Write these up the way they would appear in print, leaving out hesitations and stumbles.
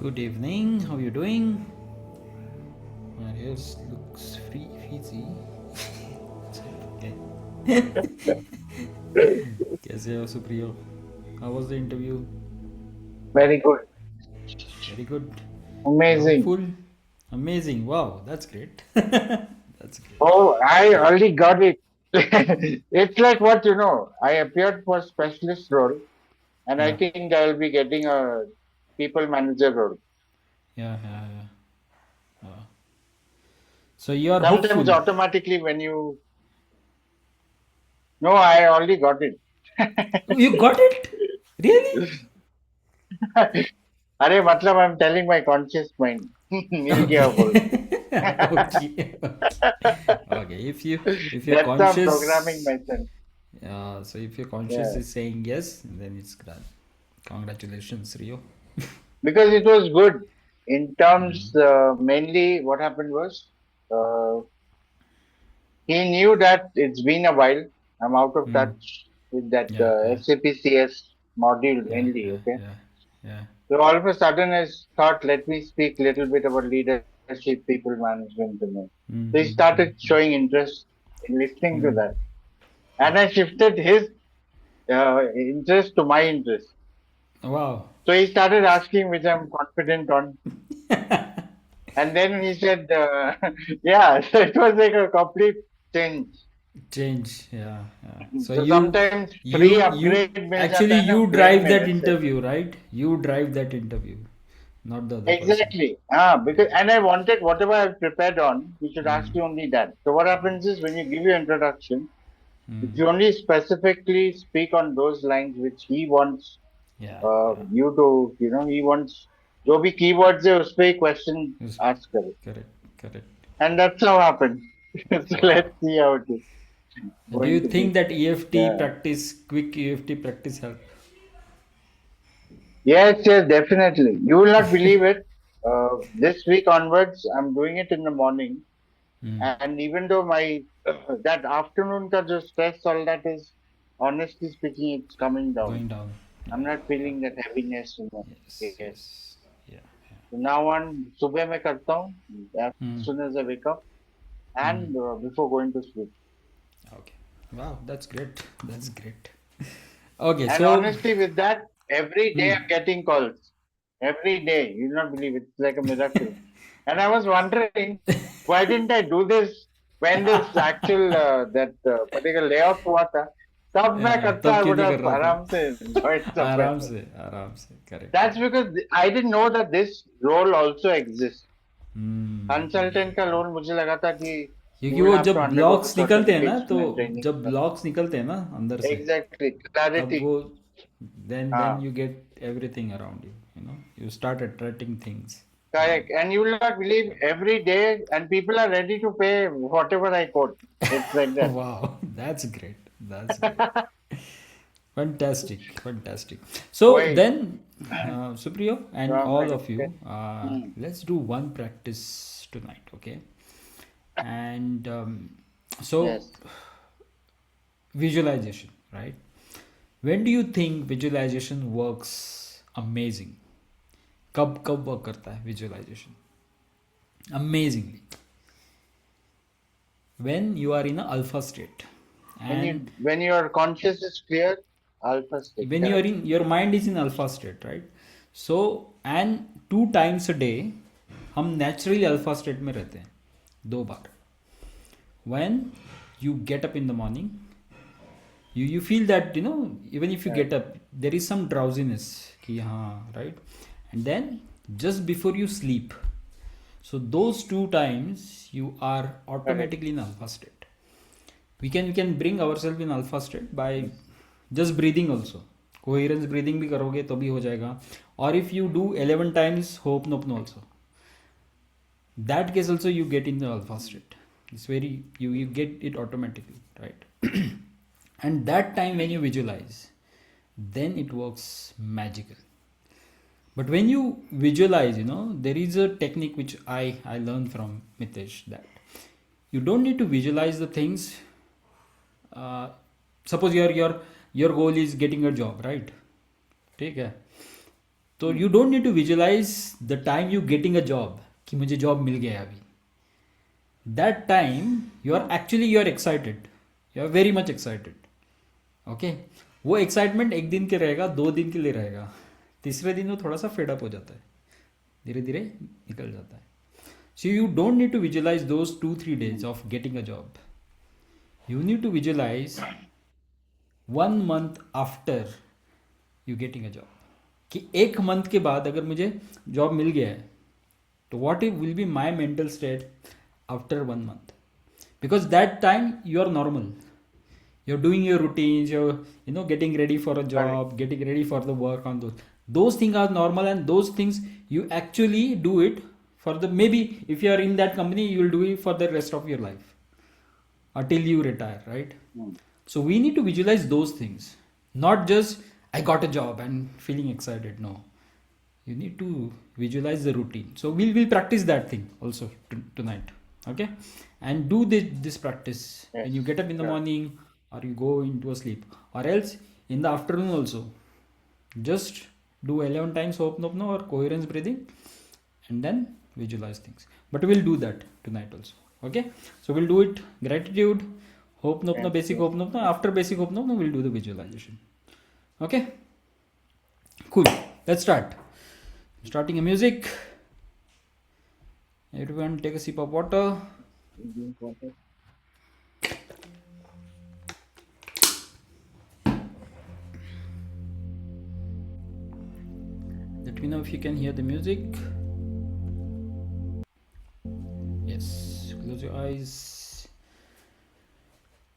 Good evening. How you doing? My hair looks frizzy. Okay. कैसे हो Supriyo? How was the interview? Very good. Very good. You're Amazing. hopeful? Amazing. Wow, that's great. That's great. Oh, I already got it. It's like what you know. I appeared for specialist role, and I Yeah. think I will be getting a people manager role. Yeah. So you are Sometimes hopeful. automatically when you no, I already got it. You got it? Really? अरे मतलब I'm telling my conscious mind. मिल गया बोल के. Okay. Okay. Okay. If you're That's how I'm programming conscious, myself. so if your conscious Yeah. is saying yes, then it's done. Congratulations, Rio. Because it was good in terms mainly what happened was uh, he knew that it's been a while. I'm out of Hmm. touch with that Yeah, yeah, SAPCS module yeah, mainly. yeah, Okay, yeah, yeah. so all of a sudden I thought, let me speak a little bit about leadership, people management. So he started Mm-hmm. showing interest in listening to Mm. that, and I shifted his interest to my interest. Wow. So he started asking, which I'm confident on. And then he said, yeah, so it was like a complete change. Change. Yeah, yeah. So So sometimes free you upgrade mill actually जाता है ना you brain drive में that वैसे. interview, right? You drive that interview, not the other person. Exactly. Yeah. Because and I wanted whatever I've prepared on, we should ask Mm. you only that. So what happens is when you give your introduction, if Mm. you only specifically speak on those lines which he wants Yeah, yeah. you to, he wants जो भी keywords है उस पे ही question Yes. ask करे. Correct, correct. And that's how happened. So let's Wow. see how it is Do you going to think be. that EFT Yeah. practice, quick EFT practice help? Yes, yes, definitely. You will not believe it. This week onwards, I'm doing it in the morning, Mm. and even though my that afternoon ka jo stress, all that is, honestly speaking, it's coming down. Going down. I'm Yeah, not yeah. feeling that heaviness. Yes, Yes. yes. Yeah, yeah. So now on, सुबह में करता हूँ as Mm. soon as I wake up Mm. and before going to sleep. Okay. Wow, that's great. That's great. Okay, And so honestly, with that, every day mm. I'm getting calls. Every day. You'll not believe it. It's like a miracle. And I was wondering, why didn't I do this when this actual, that particular layoff हुआ था? तब मैं करता तब I क्यों would नहीं कर have रहा आराम से enjoyed था? somewhere. आराम से correct That's correct. because I didn't know that this role also exists. Hmm. Consultant का role मुझे लगा था कि क्योंकि you will वो have to जब undergo ब्लॉक्स the निकलते हैं ना, तो certification and training. जब ब्लॉक्स निकलते हैं ना अंदर से, Exactly. तब Clarity. वो then हाँ. you get everything around you, you start attracting things. Correct. And you will not believe every day, and people are ready to pay whatever I quote. It's like that. Wow, that's great. That's great. Fantastic, fantastic. So Why? then, Supriyo So and I'm all like, of okay. you, Hmm. let's do one practice tonight, okay? And so, Yes. visualization, right? When do you think visualization works amazing? कब कब work करता है visualization? Amazingly, when you are in a alpha state, and When your conscious is clear, alpha state. when you are Correct. in your mind is in alpha state, right? So and 2 times a day हम naturally alpha state में रहते हैं 2 बार. When you get up in the morning, you feel that even if you Correct. get up there is some drowsiness कि हाँ, right? And then just before you sleep, so those 2 times you are Correct. automatically in alpha state. We can bring ourselves in alpha state by just breathing also. Coherence breathing भी करोगे तो भी हो जाएगा. Or if you do 11 times Ho'oponopono also, that case also you get in the alpha state. It's very, you get it automatically, right? And that time when you visualize, then it works magical. But when you visualize, there is a technique which I learned from Mitesh, that you don't need to visualize the things. uh, Suppose your goal is getting a job, right? ठीक है. तो you don't need to visualize the time you getting a job कि मुझे job मिल गया है अभी. That time you are excited. You are very much excited. Okay. वो excitement एक दिन के रहेगा, 2 दिन के लिए रहेगा. तीसरे दिन वो थोड़ा सा फेड अप हो जाता है, धीरे धीरे निकल जाता है. So you don't need to visualize those 2-3 days of getting a job. You need to visualize 1 month after you getting a job. कि 1 month के बाद अगर मुझे जॉब मिल गया है तो what will be my mental state after 1 month? Because that time you are normal. You're doing your routines, you're getting ready for a job, getting ready for the work on those things are normal, and those things you actually do it for the, maybe if you are in that company you will do it for the rest of your life until you retire, right? So we need to visualize those things, not just I got a job and feeling excited. No, you need to visualize the routine. So we'll practice that thing also tonight, okay? And do this practice when you get up in the morning or you go into a sleep, or else in the afternoon also. Just do 11 times Ho'oponopono or coherence breathing and then visualize things. But we'll do that tonight also, okay? So we'll do it gratitude, Ho'oponopono, basic Ho'oponopono. After basic Ho'oponopono we'll do the visualization, okay? Cool. Let's start. Starting a music. Everyone take a sip of water. Let me know if you can hear the music. Yes. Close your eyes.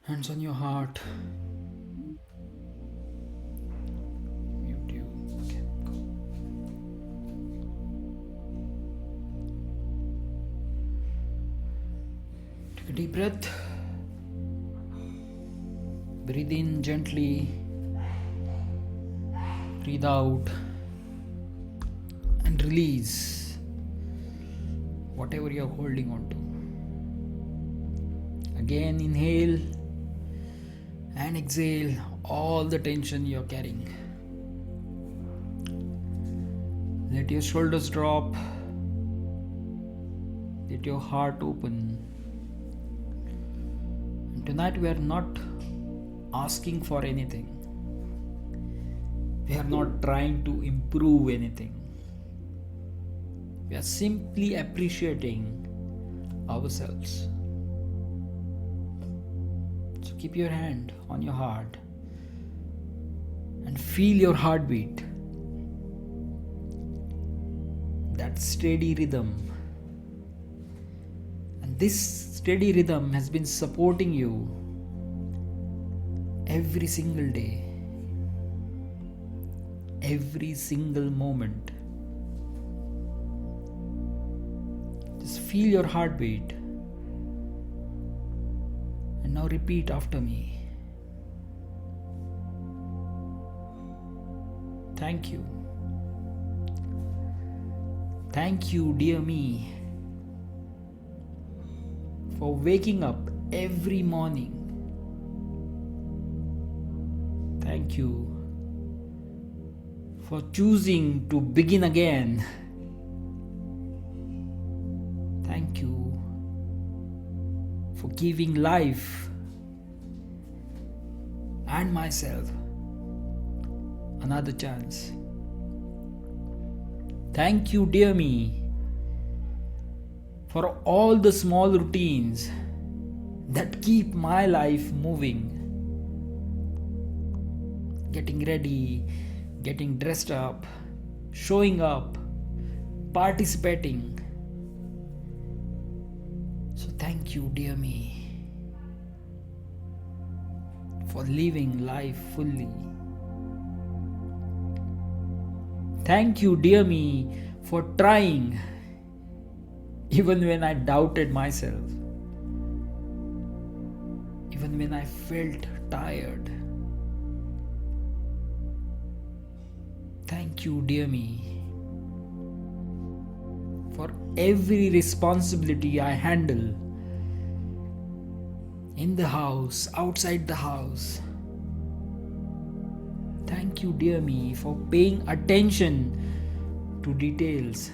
Hands on your heart. Mute you. Okay, go. Take a deep breath. Breathe in gently. Breathe out. And release whatever you're holding on to. Again, inhale and exhale all the tension you're carrying. Let your shoulders drop. Let your heart open. And tonight we are not asking for anything. We are not trying to improve anything. We are simply appreciating ourselves. So keep your hand on your heart and feel your heartbeat. That steady rhythm. And this steady rhythm has been supporting you every single day, every single moment. Just feel your heartbeat. And now repeat after me. Thank you. Thank you, dear me, for waking up every morning. Thank you for choosing to begin again. Thank you for giving life and myself another chance. Thank you, dear me, for all the small routines that keep my life moving. Getting ready, getting dressed up, showing up, participating. So thank you, dear me, for living life fully. Thank you, dear me, for trying even when I doubted myself, even when I felt tired. Thank you, dear me, for every responsibility I handle in the house, outside the house. Thank you, dear me, for paying attention to details.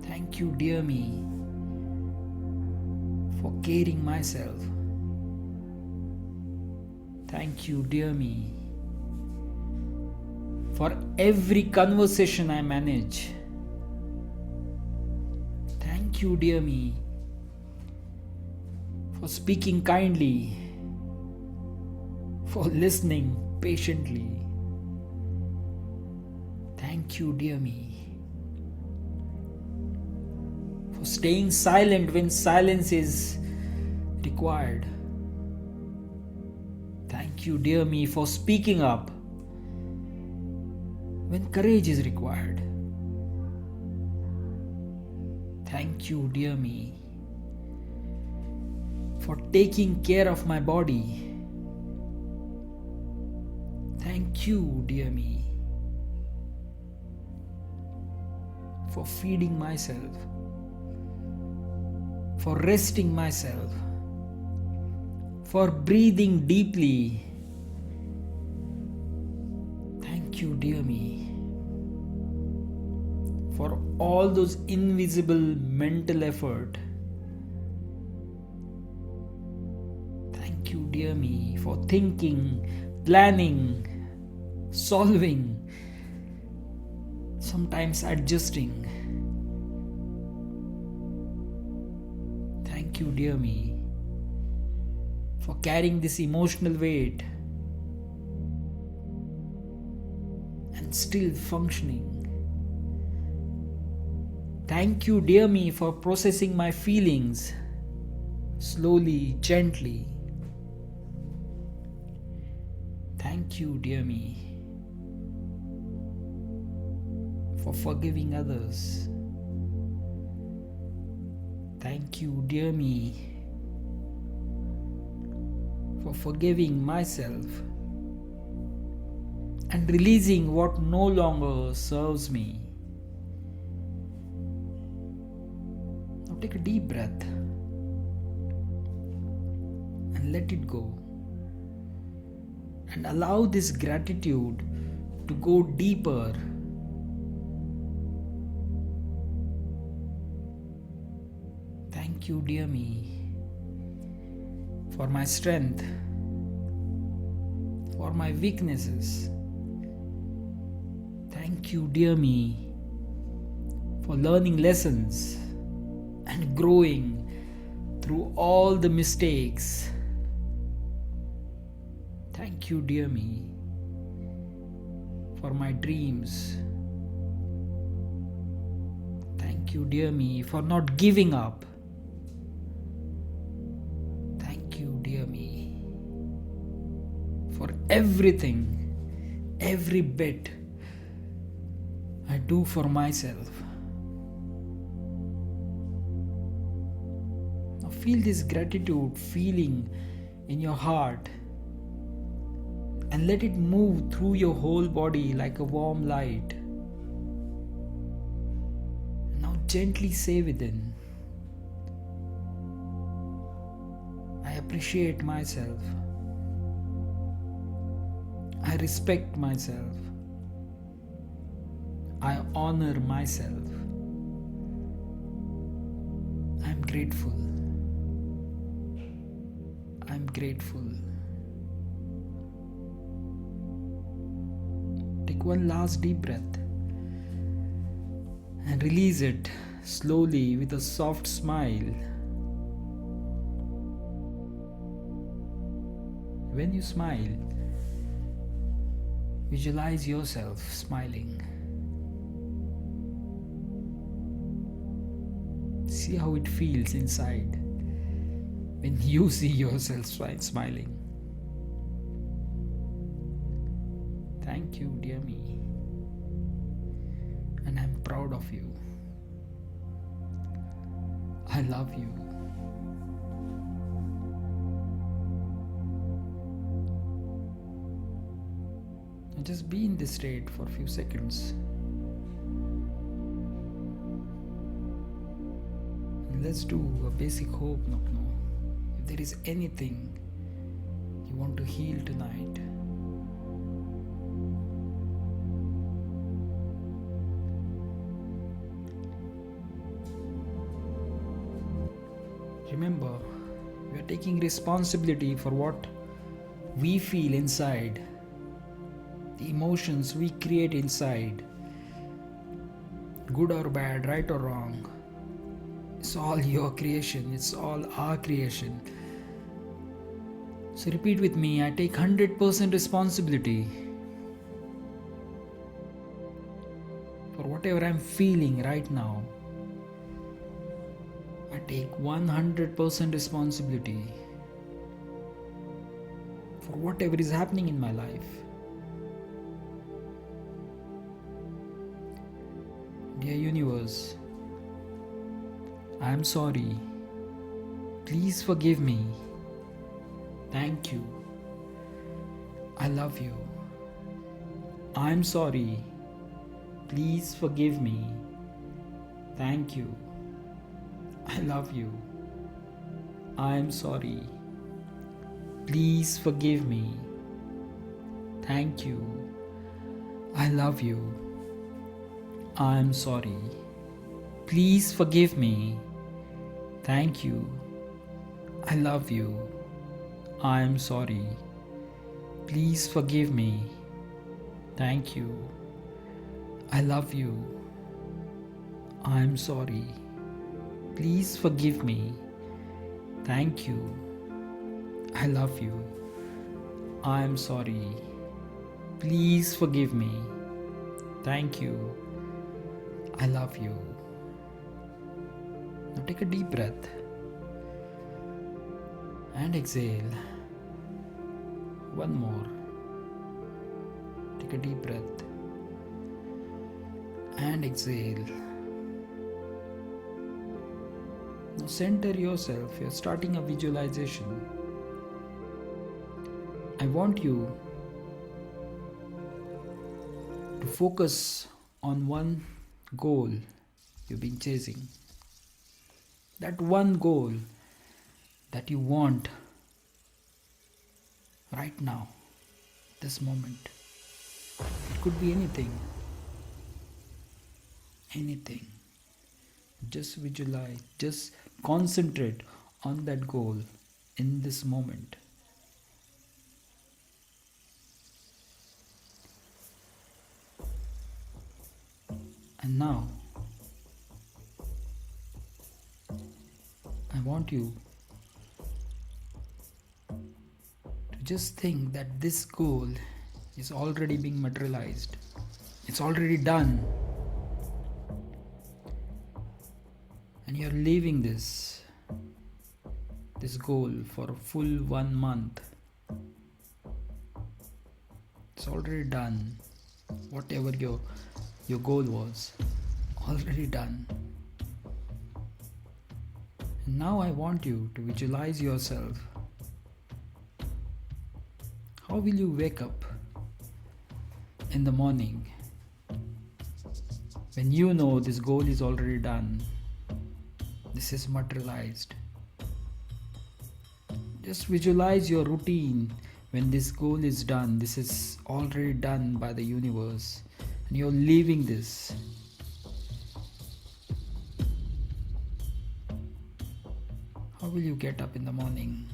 Thank you, dear me, for caring myself. Thank you, dear me, for every conversation I manage. Thank you, dear me, for speaking kindly, for listening patiently. Thank you, dear me, for staying silent when silence is required. Thank you, dear me, for speaking up when courage is required. Thank you, dear me, for taking care of my body. Thank you, dear me, for feeding myself, for resting myself, for breathing deeply. Thank you, dear me, for all those invisible mental effort. Thank you, dear me, for thinking, planning, solving, sometimes adjusting. Thank you, dear me, for carrying this emotional weight and still functioning. Thank you, dear me, for processing my feelings slowly, gently. Thank you, dear me, for forgiving others. Thank you, dear me, for forgiving myself and releasing what no longer serves me. Now take a deep breath and let it go. And allow this gratitude to go deeper. Thank you, dear me, for my strength, for my weaknesses. Thank you, dear me, for learning lessons and growing through all the mistakes. Thank you, dear me, for my dreams. Thank you, dear me, for not giving up. Thank you, dear me, for everything, every bit I do for myself. Now feel this gratitude feeling in your heart and let it move through your whole body like a warm light. Now gently say within, I appreciate myself. I respect myself. I honor myself. I'm grateful. I'm grateful. Take one last deep breath and release it slowly with a soft smile. When you smile, visualize yourself smiling. See how it feels inside when you see yourself smiling. Thank you, dear me, and I'm proud of you. I love you. And just be in this state for a few seconds. And let's do a basic hope Nopno. If there is anything you want to heal tonight, Remember, we are taking responsibility for what we feel inside, the emotions we create inside, good or bad, right or wrong. It's all your creation, it's all our creation. So repeat with me, I take 100% responsibility for whatever I'm feeling right now. I take 100% responsibility for whatever is happening in my life. Dear universe, I am sorry. Please forgive me. Thank you. I love you. I am sorry. Please forgive me. Thank you. I love you. I am sorry. Please forgive me. Thank you. I love you. I am sorry. Please forgive me. Thank you. I love you. I am sorry. Please forgive me. Thank you. I love you. I am sorry. Please forgive me. Thank you. I love you. I am sorry. Please forgive me. Thank you. I love you. Now take a deep breath and exhale. One more. Take a deep breath and exhale. Now center yourself. You're starting a visualization. I want you to focus on one goal you've been chasing. That one goal that you want right now, this moment. It could be anything. Anything. Just visualize, just concentrate on that goal in this moment. And now, I want you to just think that this goal is already being materialized. It's already done. And you're leaving this goal for a full 1 month. It's already done. Whatever your goal was, already done. And now I want you to visualize yourself. How will you wake up in the morning when you know this goal is already done? This is materialized. Just visualize your routine when this goal is done. This is already done by the universe. And you're leaving this. How will you get up in the morning?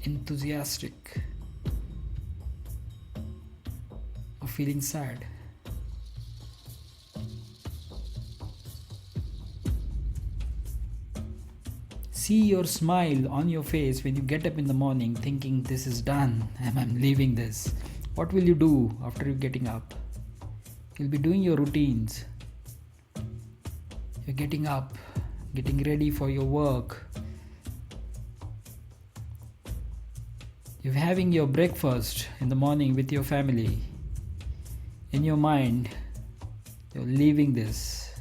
Enthusiastic or feeling sad? See your smile on your face when you get up in the morning thinking this is done and I'm leaving this. What will you do after you getting up? You'll be doing your routines. You're getting up, getting ready for your work. You're having your breakfast in the morning with your family. In your mind, you're leaving this.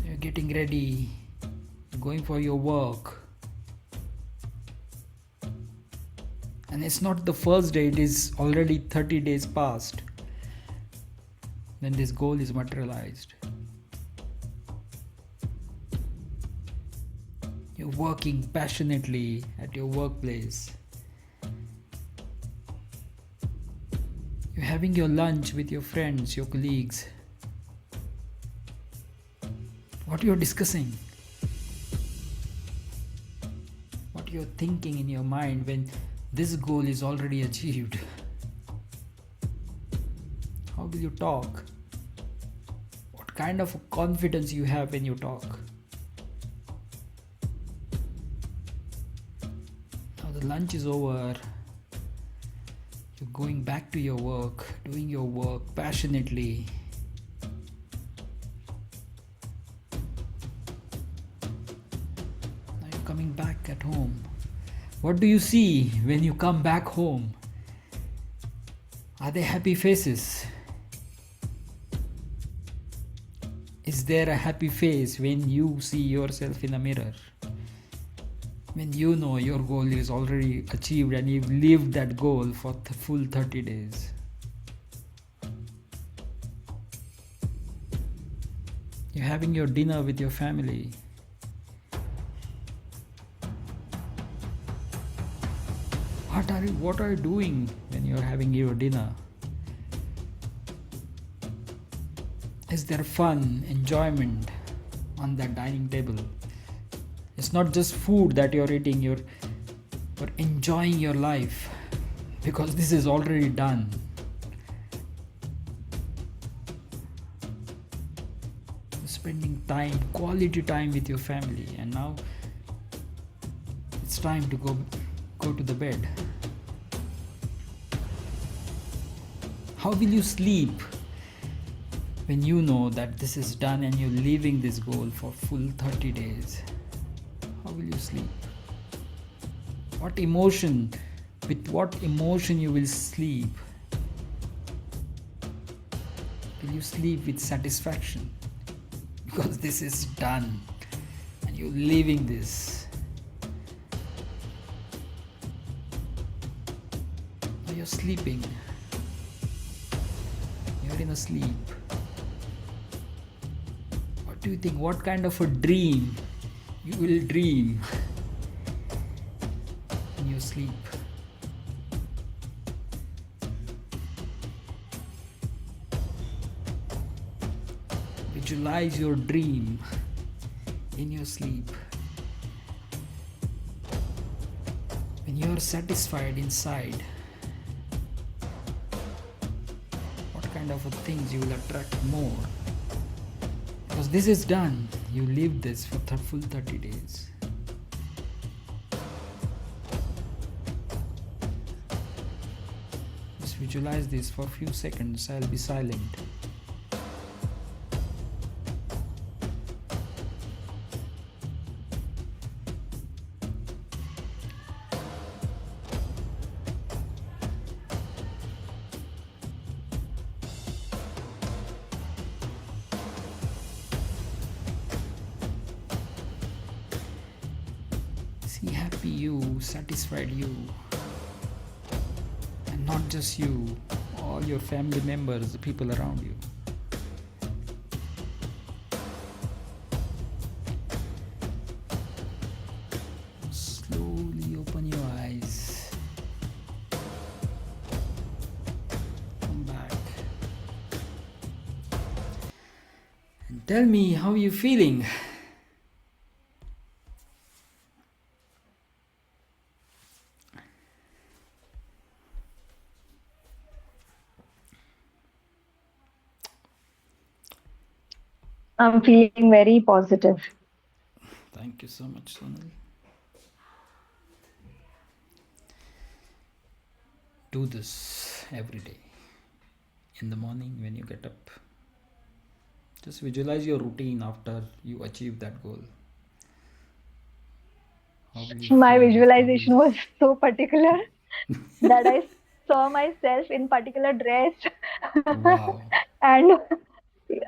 You're getting ready, going for your work. And it's not the first day, it is already 30 days past. Then this goal is materialized. You're working passionately at your workplace. You're having your lunch with your friends, your colleagues. what you're discussing, what you're thinking in your mind when this goal is already achieved. How will you talk? What kind of confidence you have when you talk? Now the lunch is over. You're going back to your work, doing your work passionately. Now you're coming back at home. What do you see when you come back home? Are they happy faces? Is there a happy face when you see yourself in a mirror? When you know your goal is already achieved and you've lived that goal for the full 30 days. You're having your dinner with your family. What are you doing when you're having your dinner? Is there fun, enjoyment on that dining table? It's not just food that you're eating, you're enjoying your life because this is already done. You're spending time, quality time with your family, and now it's time to go to the bed. How will you sleep when you know that this is done and you're leaving this goal for full 30 days? How will you sleep? With what emotion you will sleep? Will you sleep with satisfaction? Because this is done and you're leaving this. Now you're sleeping. You're in a sleep. What do you think? What kind of a dream you will dream in your sleep? Visualize your dream in your sleep. When you are satisfied inside, what kind of things you will attract more? Because this is done. You live this for full 30 days. Just visualize this for a few seconds. I'll be silent. See happy you, satisfied you, and not just you, all your family members, the people around you. Slowly open your eyes. Come back. And tell me how you're feeling. I'm feeling very positive. Thank you so much, Sonal. Do this every day. In the morning when you get up, just visualize your routine after you achieve that goal. How will you My feel? visualization was so particular that I saw myself in particular dress. Wow. And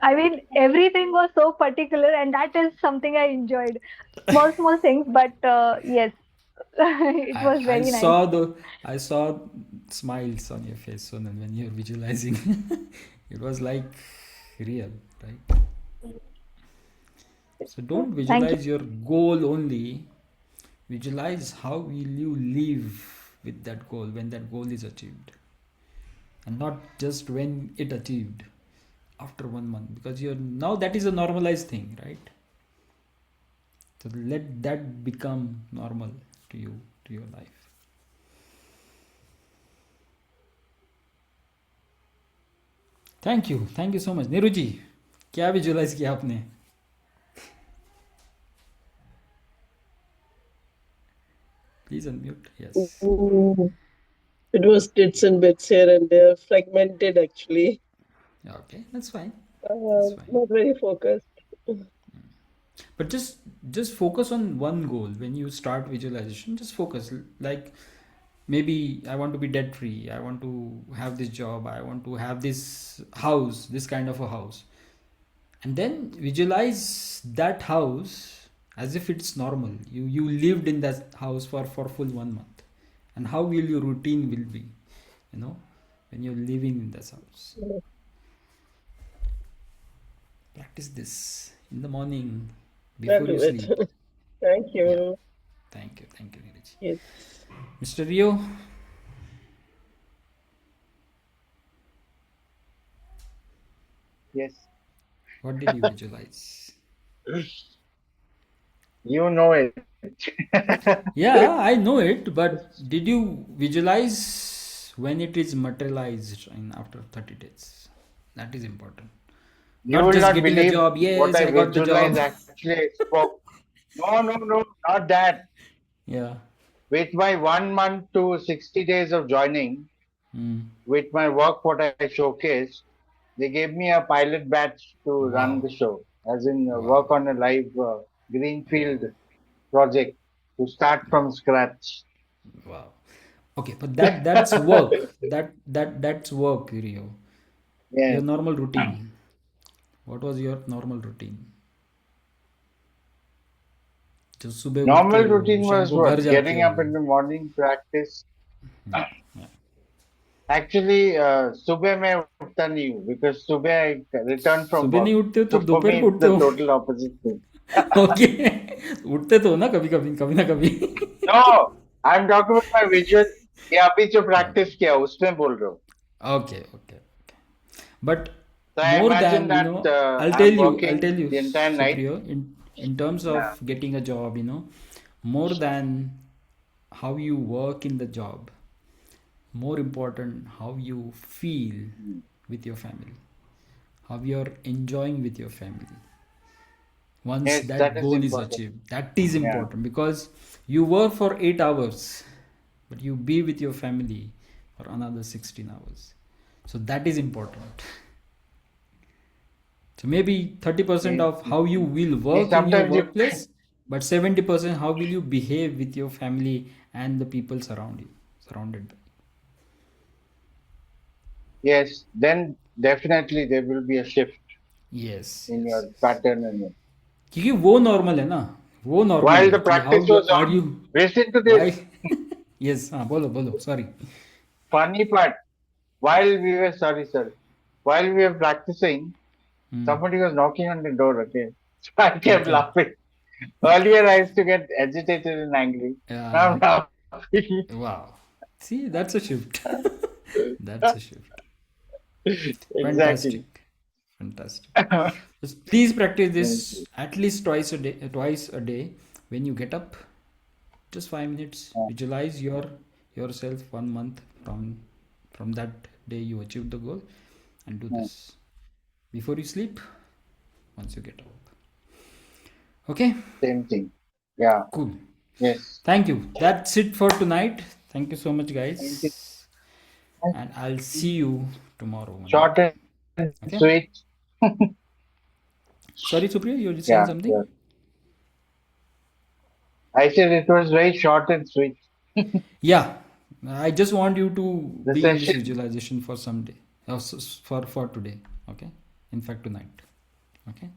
I mean, everything was so particular, and that is something I enjoyed. Small things, but yes, it I, was I very nice. saw the I saw smiles on your face, Sonal, when you're visualizing. It was like real, right? So don't Thank you. visualize your goal only. Visualize how will you live with that goal when that goal is achieved, and not just when it achieved after 1 month, because you're now that is a normalized thing, right? So let that become normal to you, to your life. Thank you so much Neeru ji. क्या visualise किया आपने? Please unmute. Yes. Mm, it was bits and bits here and there, fragmented actually. Okay, that's fine. That's fine. Not very focused. But just focus on one goal when you start visualization. Just focus. Like maybe I want to be debt free. I want to have this job. I want to have this house, this kind of a house. And then visualize that house as if it's normal. You lived in that house for full 1 month. And how will your routine will be, you know, when you're living in this house. Practice this in the morning before I'll do you it. sleep. Thank Yeah. you. Thank you, Neeraj. Yes. Mr. Rio, Yes. what did you visualize? You know it. Yeah, I know it, but did you visualize when it is materialized in after 30 days? That is important. You Not will just not getting a believe job. what Yes, I I got the job. visualized. Actually, I spoke. No, not that. Yeah. With my 1 month to 60 days of joining, Mm. with my work, what I showcased, they gave me a pilot batch to run Wow. the show, as in Wow. work on a live greenfield project to start from scratch. Wow. Okay, but that's work. That's work, Rio. Your Yes. normal routine. What was your normal routine? जो सुबह उठ के Normal हो, routine शाम was को घर what? जाते Getting हो. up in the morning, practice. Yeah, yeah. Actually, सुबह मैं उठता नहीं हूँ because सुबह I return from सुबह work. नहीं उठते हो तो So for दोपहर me, को it's उठते the हो. total opposite thing. ओके. उठते तो हो ना कभी कभी, कभी ना कभी. No, I'm talking about my visual. ये अभी जो practice किया उसमें बोल रहा हूँ. Okay, okay. But So I more imagine than, that I'll I'm tell working you, the entire night. Supriyo, in terms of Yeah. getting a job, more than how you work in the job, more important how you feel with your family, how you're enjoying with your family. Once Yes, that that is goal is important. achieved, that is Yeah. important because you work for 8 hours, but you be with your family for another 16 hours. So that is important. So maybe 30% Yes. of how you will See, work in your sometimes you. workplace, but 70% how will you behave with your family and the people surrounded by. Yes, then definitely there will be a shift Yes, in yes, your yes. pattern and your. क्योंकि वो normal है ना, वो normal While है the कि how practice was are on, you listen to why. this yes, हाँ, बोलो बोलो, sorry. funny part. While we were practicing, somebody was knocking on the door. Okay, so I kept okay. laughing. Earlier, I used to get agitated and angry. Now I'm laughing. Wow. See, that's a shift. That's a shift. Exactly. Fantastic. Fantastic. Just please practice Thank you. this at least twice a day. When you get up, just 5 minutes. Yeah. Visualize yourself 1 month from that day you achieved the goal, and do Yeah. this before you sleep. Once you get up. Okay. Same thing. Yeah. Cool. Yes. Thank you. That's it for tonight. Thank you so much, Thank you. guys. And I'll see you tomorrow. Short and Okay. sweet. Sorry, Supriya, you were saying Yeah. something? Yeah. I said it was very short and sweet. Yeah, I just want you to The be in this session. visualization for some day, for today. Okay, in fact tonight. Okay.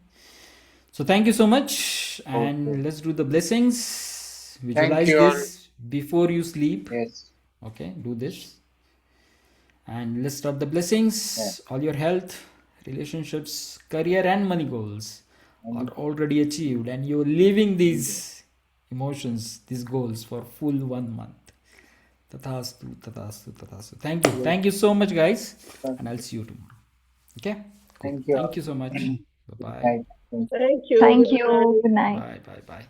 So thank you so much, and Okay. let's do the blessings. Thank Visualize you all. this before you sleep. Yes. Okay, do this, and let's start the blessings. Yeah. All your health, relationships, career, and money goals are already achieved, and you're living these emotions, these goals for full 1 month. Tathastu, tathastu, tathastu. Thank you so much, guys, and I'll see you tomorrow. Okay, cool. Thank you all. Thank you so much. Bye bye. Night. Thank you. Thank you. Thank Good you. night. Good night. Bye bye bye.